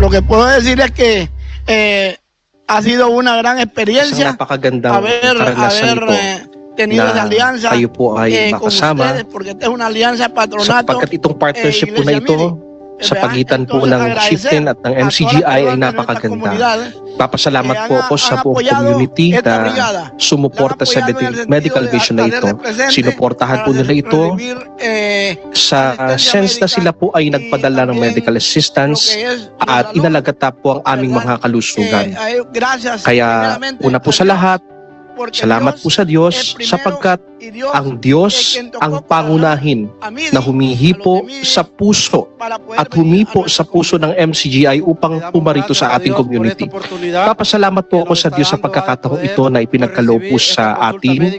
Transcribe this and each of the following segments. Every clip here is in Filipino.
lo que puedo decir es que ha sido una gran experiencia haber tenido esa alianza con ustedes, porque esta es una alianza patronato sapagkat itong partnership po na ito sa pagitan po ng Chieftain at ng MCGI ay napakaganda. Papasalamat po ako sa buong community na sumuporta sa medical vision na ito. Sinuportahan po nila ito sa sense na sila po ay nagpadala ng medical assistance at inalagata po ang aming mga kalusugan. Kaya una po sa lahat, salamat po sa Diyos sapagkat ang Diyos ang pangunahin na humihipo sa puso at humipo sa puso ng MCGI upang pumarito sa ating community. Papasalamat po ako sa Diyos sa pagkakataong ito na ipinagkaloob po sa atin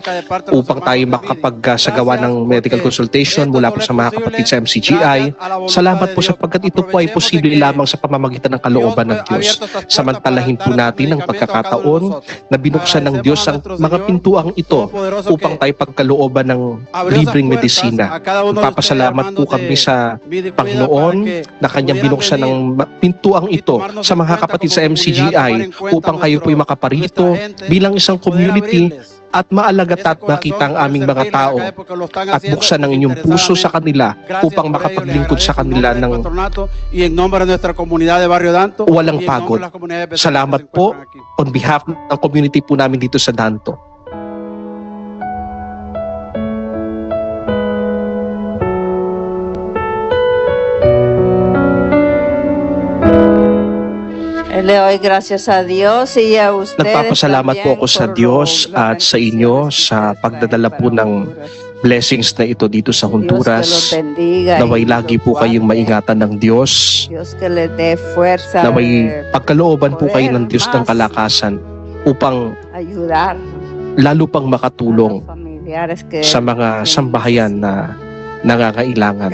upang tayo makapagsagawa ng medical consultation mula po sa mga kapatid sa MCGI. Salamat po sapagkat ito po ay posible lamang sa pamamagitan ng kalooban ng Diyos. Samantalahin po natin ang pagkakataon na binuksan ng Diyos ang mga pintuang ito upang tayo pagkalooban ng libreng medisina. Papasalamat po kami sa Panginoon na kanyang binuksan ng pintuang ito sa mga kapatid sa MCGI upang kayo po'y makaparito bilang isang community at maalagat at makita ang aming mga tao at buksan ang inyong puso sa kanila upang makapaglingkod sa kanila ng walang pagod. Salamat po on behalf ng community po namin dito sa Danto. Le doy gracias a Dios y a ustedes. Nagpapasalamat po ako sa Diyos at sa inyo sa pagdadala po ng blessings na ito dito sa Honduras. Naway lagi po kayong maingatan ng Diyos. Naway pagkalooban po kayo ng Diyos ng kalakasan upang lalo pang makatulong sa mga sambahayan na nangangailangan.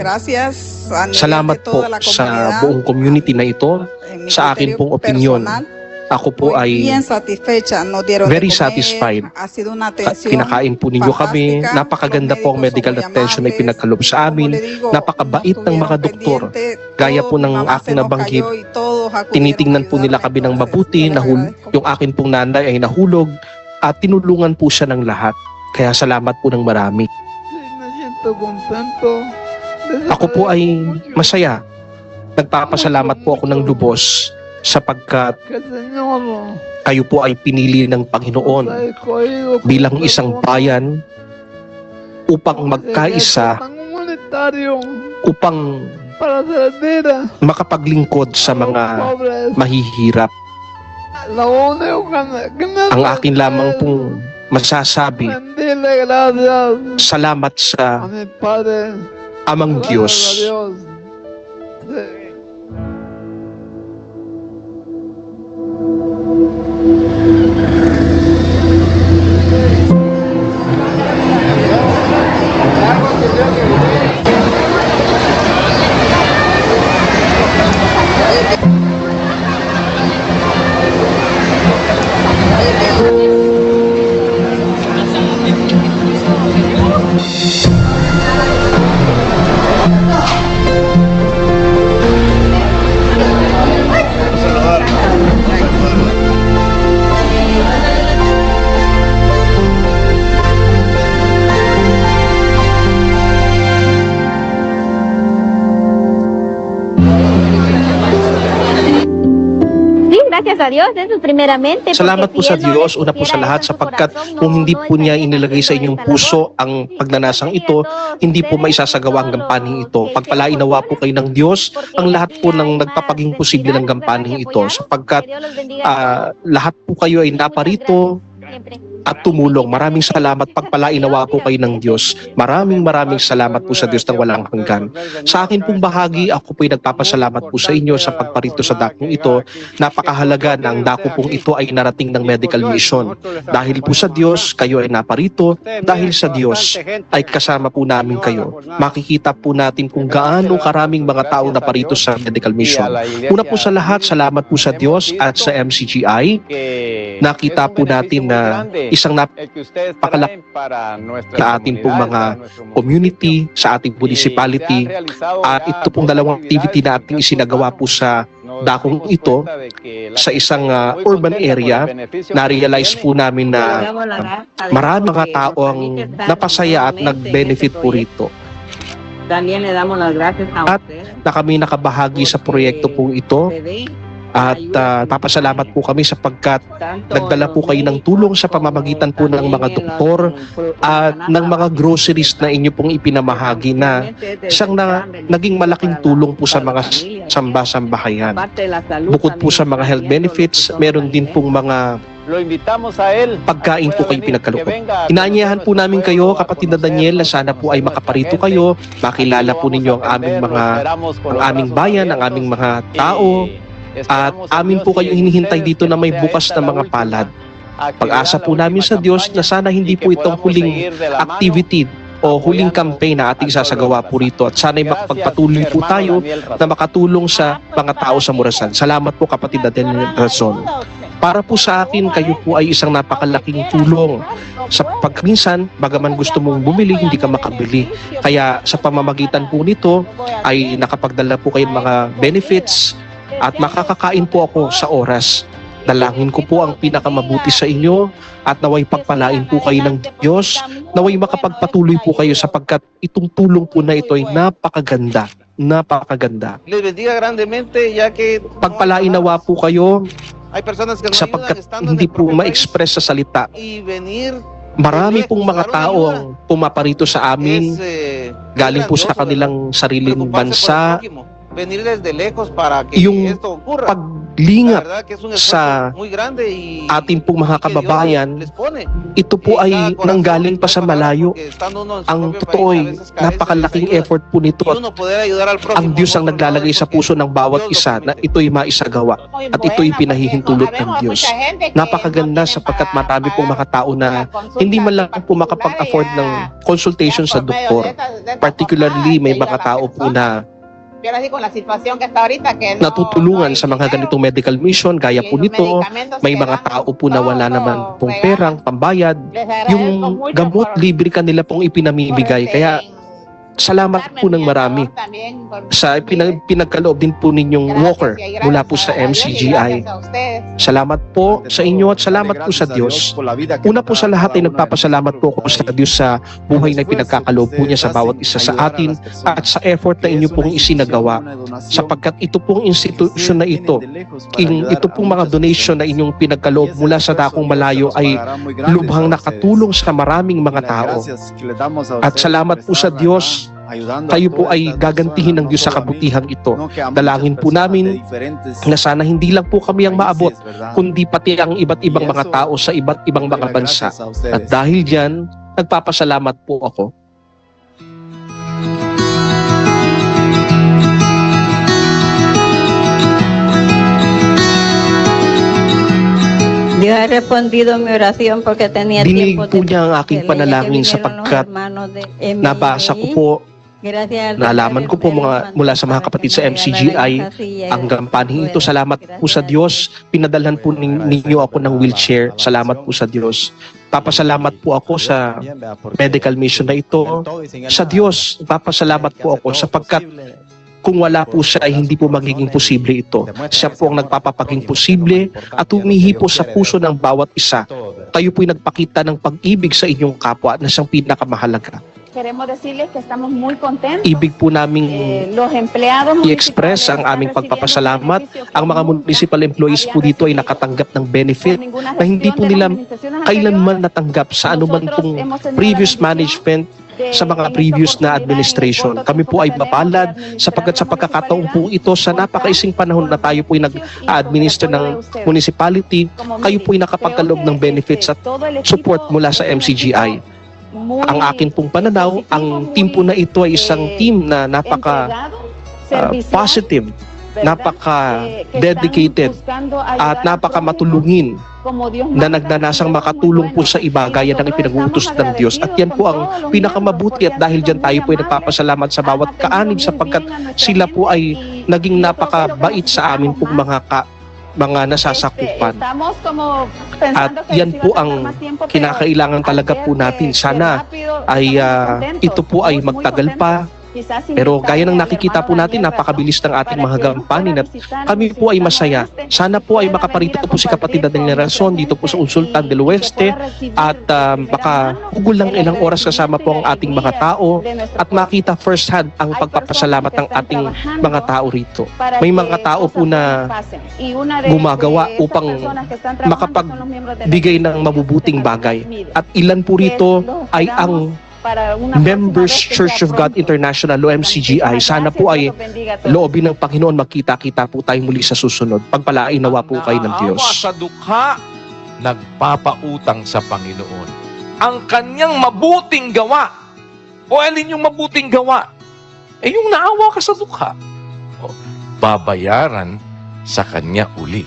Salamat po sa buong community na ito. Sa akin pong opinyon, ako po ay very satisfied. Kinakain po ninyo kami. Napakaganda po ang medical attention na ipinagkaloob sa amin. Napakabait ng mga doktor. Gaya po ng aking nabanggit, tinitingnan po nila kami ng mabuti. Yung akin pong nanay ay nahulog at tinulungan po siya ng lahat. Kaya salamat po ng marami. Ako po ay masaya. Nagpapasalamat po ako ng lubos sapagkat kayo po ay pinili ng Panginoon bilang isang bayan upang magkaisa, upang makapaglingkod sa mga mahihirap. Ang akin lamang pong masasabi, salamat sa Amang Diyos. Salamat po sa Diyos, una po sa lahat, sapagkat kung hindi po niya inilagay sa inyong puso ang pagnanasang ito, hindi po maisasagawa ang gampaning ito. Pagpalain nawa po kayo ng Diyos ang lahat po ng nagpapaging posible ng gampaning ito, sapagkat lahat po kayo ay naparito at tumulong. Maraming salamat. Pagpalain nawa po kayo ng Diyos. Maraming salamat po sa Diyos ng walang hanggan. Sa akin pong bahagi, ako po'y nagpapasalamat po sa inyo sa pagparito sa dakong ito. Napakahalaga na ang dako pong ito ay narating ng medical mission. Dahil po sa Diyos, kayo ay naparito. Dahil sa Diyos, ay kasama po namin kayo. Makikita po natin kung gaano karaming mga tao na parito sa medical mission. Una po sa lahat, salamat po sa Diyos at sa MCGI. Nakita po natin na isang napakalaki na ating pong mga community, sa ating municipality, at ito pong dalawang activity na ating isinagawa po sa dakong ito sa isang urban area, na-realize po namin na marami mga tao ang napasaya at nag-benefit po rito. At na kami nakabahagi sa proyekto po ito. At papasalamat po kami sapagkat nagdala po kayo ng tulong sa pamamagitan po ng mga doktor at ng mga groceries na inyo pong ipinamahagi na siyang naging malaking tulong po sa mga samba-sambahayan. Bukod po sa mga health benefits, meron din pong mga pagkain po kayo pinagkaloob. Inaanyayahan po namin kayo, kapatid na Daniel, na sana po ay makaparito kayo, makilala po ninyo ang aming bayan, ang aming mga tao, at amin po kayong hinihintay dito na may bukas na mga palad. Pag-asa po namin sa Diyos na sana hindi po itong huling activity o huling campaign na ating sasagawa po rito, at sana'y makapagpatuloy po tayo na makatulong sa mga tao sa Morazan. Salamat po, kapatid na Daniel Razon. Para po sa akin, kayo po ay isang napakalaking tulong. Sa pagminsan, bagaman gusto mong bumili, hindi ka makabili. Kaya sa pamamagitan po nito ay nakapagdala po kayo mga benefits at makakakain po ako sa oras. Dalangin ko po ang pinakamabuti sa inyo at naway pagpalain po kayo ng Diyos, naway makapagpatuloy po kayo sapagkat itong tulong po na ito ay napakaganda. Napakaganda. Pagpalain nawa po kayo sapagkat hindi po ma-express sa salita. Marami pong mga tao ang pumaparito sa amin, galing po sa kanilang sariling bansa. Yung paglingap sa ating pong mga kababayan, ito po ay nanggaling pa sa malayo. Ang totoo ay napakalaking effort po nito at ang Diyos ang naglalagay sa puso ng bawat isa na ito'y maisagawa at ito'y pinahihintulot ng Diyos. Napakaganda sapagkat marami pong mga tao na hindi man lang po makapag-afford ng consultation sa doktor. Particularly may mga tao po na natutulungan sa mga ganitong medical mission, gaya po nito, may mga tao po na wala naman pong perang pambayad, yung gamot libre kanila pong ipinamimigay. Kaya salamat po ng marami sa pinagkaloob din po ninyong walker mula po sa MCGI. Salamat po sa inyo at salamat po sa Diyos. Una po sa lahat ay nagpapasalamat po ako sa Diyos sa buhay na pinagkakaloob po niya sa bawat isa sa atin at sa effort na inyo pong isinagawa, sapagkat ito pong institusyon na ito pong mga donation na inyong pinagkaloob mula sa dakong malayo ay lubhang nakatulong sa maraming mga tao. At salamat po sa Diyos, kayo po ay gagantihin ng Diyos sa kabutihang ito. Dalangin po namin na sana hindi lang po kami ang maabot, kundi pati ang iba't ibang mga tao sa iba't ibang mga bansa. At dahil diyan, nagpapasalamat po ako. Dios ha respondido mi oración porque tenía Dinig tiempo po niya ang aking panalangin sapagkat nabasa ko po, nalaman ko po mula sa mga kapatid sa MCGI ang gampaning ito. Salamat po sa Diyos. Pinadalhan po ninyo ako ng wheelchair. Salamat po sa Diyos. Papasalamat po ako sa medical mission na ito. Sa Diyos, papasalamat po ako sapagkat kung wala po siya ay hindi po magiging posible ito. Siya po ang nagpapapaging posible at humihi po sa puso ng bawat isa. Tayo po'y nagpakita ng pag-ibig sa inyong kapwa na siyang pinakamahalaga. Ibig po naming i-express ang aming pagpapasalamat. Ang mga municipal employees po dito ay nakatanggap ng benefit na hindi po nila kailanman natanggap sa anuman pong previous management, sa mga previous na administration. Kami po ay mapalad sapagkat sa pagkakataong po ito sa napakaising panahon na tayo po ay nag-administer ng municipality, kayo po ay nakapagkaloob ng benefits at support mula sa MCGI. Ang akin pong pananaw, ang team po na ito ay isang team na napaka positive, napaka dedicated at napaka matulungin na nagdanasang makatulong po sa iba gaya ng ipinag-uutos ng Diyos. At yan po ang pinakamabuti at dahil dyan tayo po ay nagpapasalamat sa bawat kaanib sapagkat sila po ay naging napakabait sa amin pong mga nasasakupan. At yan po ang kinakailangan talaga po natin. Sana ay ito po ay magtagal pa Pero gaya ng nakikita po natin, napakabilis ng ating mga gampanin at kami po ay masaya. Sana po ay makaparito po si kapatid na Rason dito po sa Unsultan del Oeste at makahugol ng ilang oras kasama po ang ating mga tao at makita first hand ang pagpapasalamat ng ating mga tao rito. May mga tao po na gumagawa upang makapagbigay ng mabubuting bagay. At ilan po rito ay ang Members Church of God International o MCGI. Sana po ay loobin ng Panginoon magkita-kita po tayo muli sa susunod. Pagpalain nawa po kayo ng Diyos. Naawa sa dukha, nagpapautang sa Panginoon. Ang kanyang mabuting gawa. O alin yung mabuting gawa? Eh yung naawa ka sa dukha. O, babayaran sa kanya uli.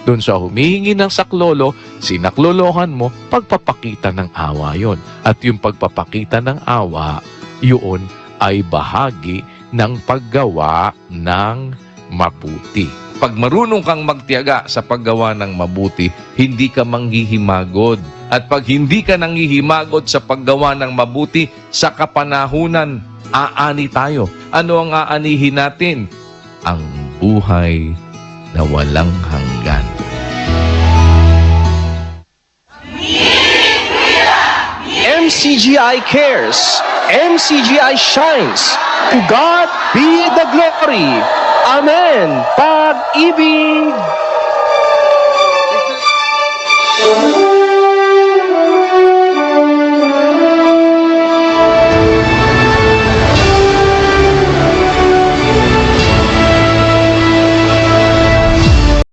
Doon sa humihingi ng saklolo, sinaklolohan mo, pagpapakita ng awa yon. At yung pagpapakita ng awa, yun ay bahagi ng paggawa ng mabuti. Pag marunong kang magtiyaga sa paggawa ng mabuti, hindi ka manghihimagod. At pag hindi ka nanghihimagod sa paggawa ng mabuti, sa kapanahunan, aani tayo. Ano ang aanihin natin? Ang buhay na walang hanggan. MCGI cares. MCGI shines. To God be the glory. Amen. Pag-ibig.